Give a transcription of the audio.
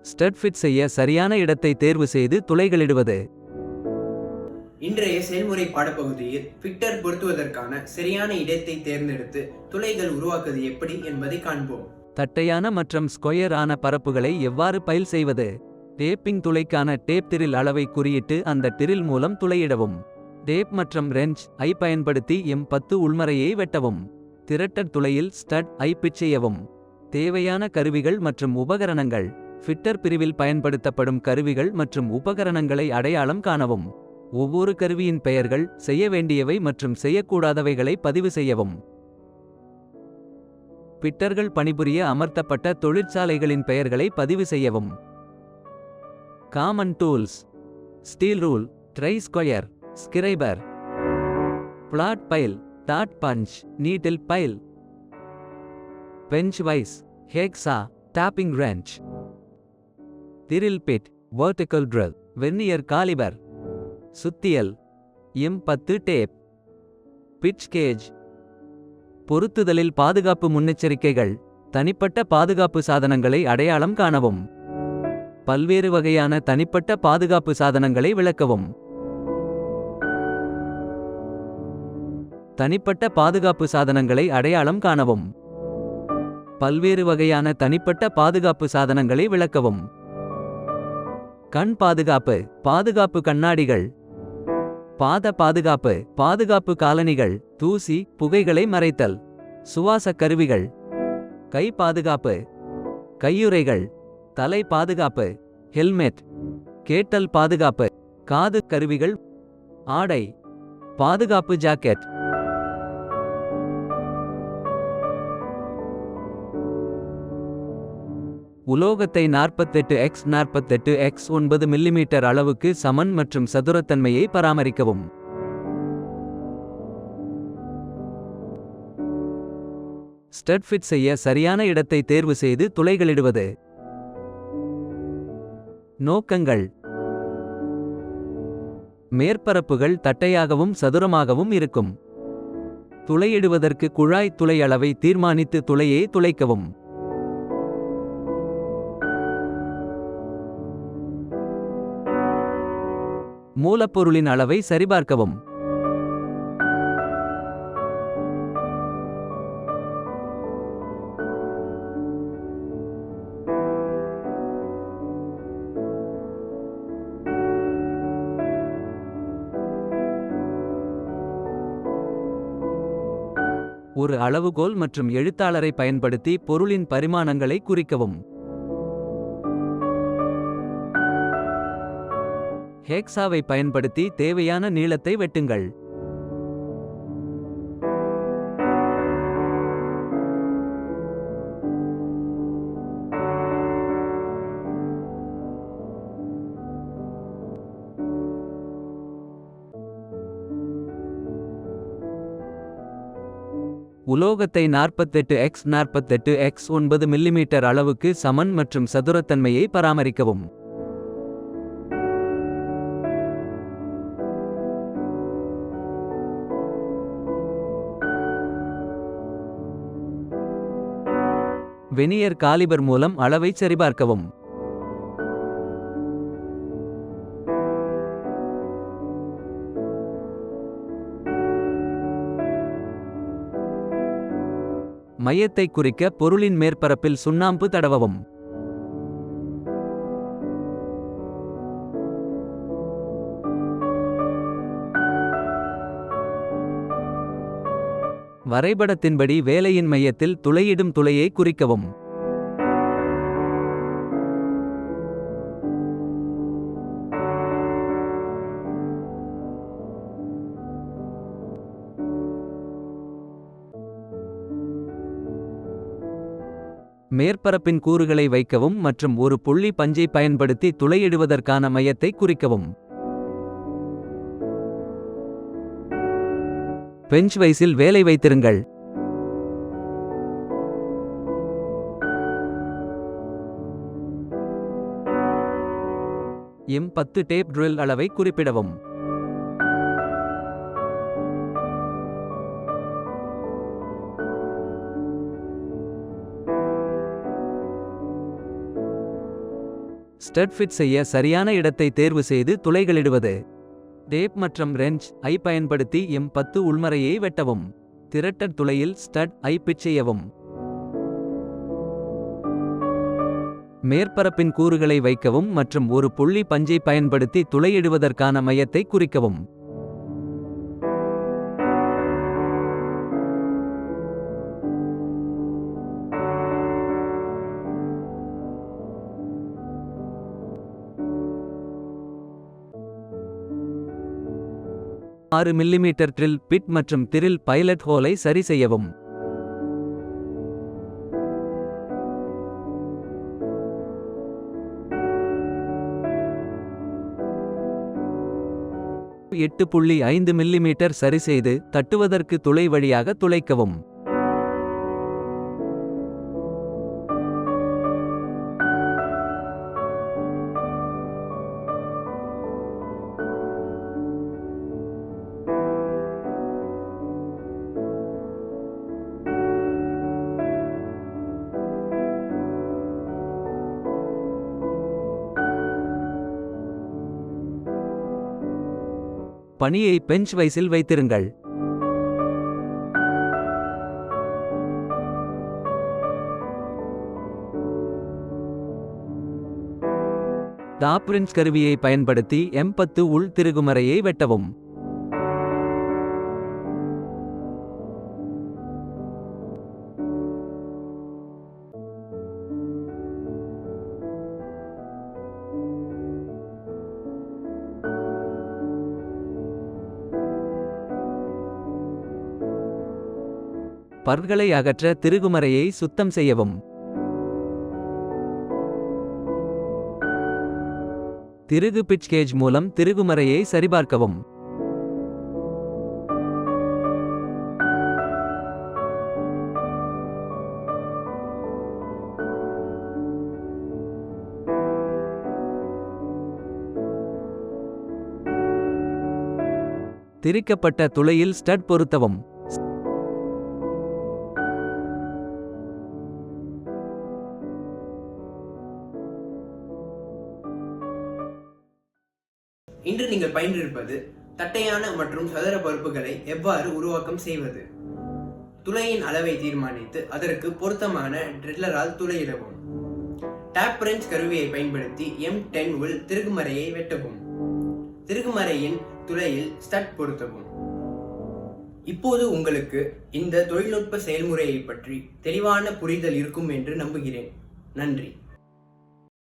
Stud fit செய்ய சரியான இடத்தை தேர்வு செய்து துளைகளிடுவது. இன்றைய செயல்முறை பாடப்பகுதியில் ஃபிட்டர் பொருத்துவதற்கான சரியான இடத்தை தேர்ந்தெடுத்து துளைகள் உருவாக்குவது எப்படி என்பதை காண்போம். தட்டையான மற்றும் ஸ்கொயர் ஆன பரப்புகளை எவ்வாறு பைல் செய்வது. டேப்பிங் துளைக்கான டேப் டிரில் அளவை குறியிட்டு அந்த டிரில் மூலம் துளையிடவும். டேப் மற்றும் ரெஞ்ச் ஐ பயன்படுத்தி M10 உள்மறையை வெட்டவும். திரட்டட் துளையில் ஸ்டட் ஐ பிட் செய்யவும். தேவையான கருவிகள் மற்றும் உபகரணங்கள். ஃபிட்டர் பிரிவில் பயன்படுத்தப்படும் கருவிகள் மற்றும் உபகரணங்களை அடையாளம் காணவும். ஒவ்வொரு கருவியின் பெயர்கள், செய்ய வேண்டியவை மற்றும் செய்யக்கூடாதவைகளை பதிவு செய்யவும். ஃபிட்டர்கள் பணிபுரிய அமர்த்தப்பட்ட தொழிற்சாலைகளின் பெயர்களை பதிவு செய்யவும். Common tools: steel rule, try square, scriber, flat file, dot punch, needle file, bench vice, hacksaw, tapping wrench, drill bit, vertical drill, vernier caliper, சுத்தியல், M10 டேப், பிட்ச் கேஜ். பொருத்துதலில் பாதுகாப்பு முன்னெச்சரிக்கைகள். தனிப்பட்ட பாதுகாப்பு சாதனங்களை அடையாளம் காணவும். பல்வேறு வகையான தனிப்பட்ட பாதுகாப்பு சாதனங்களை விளக்கவும். தனிப்பட்ட பாதுகாப்பு சாதனங்களை அடையாளம் காணவும். பல்வேறு வகையான தனிப்பட்ட பாதுகாப்பு சாதனங்களை விளக்கவும். கண் பாதுகாப்பு, பாதுகாப்பு கண்ணாடிகள், பாத பாதுகாப்பு, பாதுகாப்பு காலணிகள், தூசி, புகைகளை மறைத்தல், சுவாச கருவிகள், கை பாதுகாப்பு, கையுறைகள், தலை பாதுகாப்பு, ஹெல்மெட், கேட்டல் பாதுகாப்பு, காது கருவிகள், ஆடை, பாதுகாப்பு ஜாக்கெட். உலோகத்தை 48x48x9 மில்லிமீட்டர் அளவுக்கு சமன் மற்றும் சதுரத்தன்மையை பராமரிக்கவும். ஸ்டட் ஃபிட் செய்ய சரியான இடத்தை தேர்வு செய்து துளைகளிடுவது. நோக்கங்கள்: மேற்பரப்புகள் தட்டையாகவும் சதுரமாகவும் இருக்கும். துளையிடுவதற்கு குழாய் துளை அளவை தீர்மானித்து துளையை துளைக்கவும். மூலப்பொருளின் அளவை சரிபார்க்கவும். ஒரு அளவுகோல் மற்றும் எழுத்தாளரை பயன்படுத்தி பொருளின் பரிமாணங்களை குறிக்கவும். ஹேக்ஸாவை பயன்படுத்தி தேவையான நீளத்தை வெட்டுங்கள். உலோகத்தை 48x48x9 மில்லிமீட்டர் அளவுக்கு சமன் மற்றும் சதுரத்தன்மையை பராமரிக்கவும். வெனியர் காலிபர் மூலம் அளவை சரிபார்க்கவும். மையத்தை குறிக்க பொருளின் மேற்பரப்பில் சுண்ணாம்பு தடவவும். வரைபடத்தின்படி வேலையின் மையத்தில் துளையிடும் துளையை குறிக்கவும். மேற்பரப்பின் கூறுகளை வைக்கவும் மற்றும் ஒரு புள்ளி பஞ்சை பயன்படுத்தி துளையிடுவதற்கான மையத்தை குறிக்கவும். பெஞ்ச் வைஸில் வேலை வைத்திருங்கள். M10 டேப் ட்ரில் அளவை குறிப்பிடவும். ஸ்டட் ஃபிட் செய்ய சரியான இடத்தை தேர்வு செய்து துளைகளிடுவது. டேப் மற்றும் ரெஞ்ச் ஐ பயன்படுத்தி M10 உள்மறையை வெட்டவும். திரட்டட் துளையில் ஸ்டட் ஐ பிட் செய்யவும். மேற்பரப்பின் கூறுகளை வைக்கவும் மற்றும் ஒரு புள்ளி பஞ்சை பயன்படுத்தி துளையிடுவதற்கான மையத்தை குறிக்கவும். மில்லிமீட்டர் ட்ரில் பிட் மற்றும் திரில் பைலட் ஹோலை சரி செய்யவும். மில்லிமீட்டர் சரி செய்து தட்டுவதற்கு துளை வழியாக துளைக்கவும். பணியை பெஞ்ச் வைஸில் வைத்திருங்கள். டாப் ரெஞ்ச் கருவியை பயன்படுத்தி M10 உள் திருகுமறையை வெட்டவும். பற்களை அகற்ற திருகுமறையை சுத்தம் செய்யவும். திருகு பிட்ச் கேஜ் மூலம் திருகுமறையை சரிபார்க்கவும். திரிக்கப்பட்ட துளையில் ஸ்டட் பொருத்தவும். இன்று நீங்கள் பயின்றிருப்பது தட்டையான மற்றும் சதுர பருப்புகளை எவ்வாறு உருவாக்கம் செய்வது. துளையின் அளவை தீர்மானித்து அதற்கு பொருத்தமான ட்ரில்லரால் துளையிடவும். டேப் ரெஞ்ச் கருவியை பயன்படுத்தி M10 உள் திருகுமறையை வெட்டவும். திருகுமறையின் துளையில் ஸ்டட் பொருத்தவும். இப்போது உங்களுக்கு இந்த தொழில்நுட்ப செயல்முறையை பற்றி தெளிவான புரிதல் இருக்கும் என்று நம்புகிறேன். நன்றி.